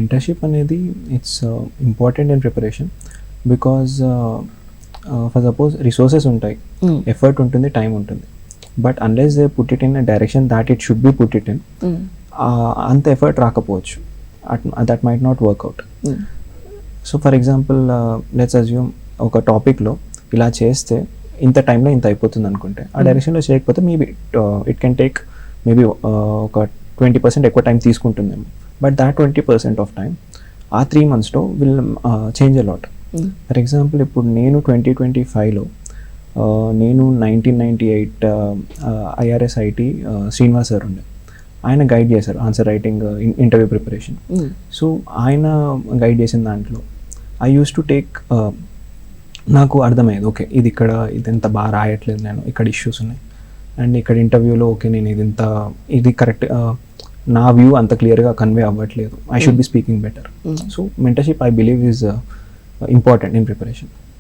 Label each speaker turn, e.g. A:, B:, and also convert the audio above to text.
A: Mentorship అనేది it's important in preparation because for suppose resources ఉంటాయి, effort ఉంటుంది, time ఉంటుంది, but unless they put it in a direction that it should be put it in, అంత effort రాకపోవచ్చు, that might not work out. So for example let's assume ఒక టాపిక్లో ఇలా చేస్తే ఇంత టైంలో ఇంత అయిపోతుంది అనుకుంటే, ఆ డైరెక్షన్లో చేయకపోతే maybe it can take maybe ఒక 20% ఎక్కువ టైం తీసుకుంటుందేమో, బట్ దాట్ 20% ఆఫ్ టైం ఆ 3 monthsలో will change a lot. For example ఇప్పుడు నేను 2025లో నేను 1998 IRS IT శ్రీనివాస్ సార్ ఉండే, ఆయన గైడ్ చేశారు answer writing interview preparation. So ఆయన గైడ్ చేసిన దాంట్లో ఐ యూస్ టు టేక్, నాకు అర్థమయ్యేది ఓకే ఇది ఇక్కడ ఇదంత బాగా రాయట్లేదు, నేను ఇక్కడ ఇష్యూస్ ఉన్నాయి, అండ్ ఇక్కడ ఇంటర్వ్యూలో ఓకే నేను ఇది కరెక్ట్, నా వ్యూ అంత క్లియర్గా కన్వే అవ్వట్లేదు, I should be speaking better. So mentorship I believe is important in preparation.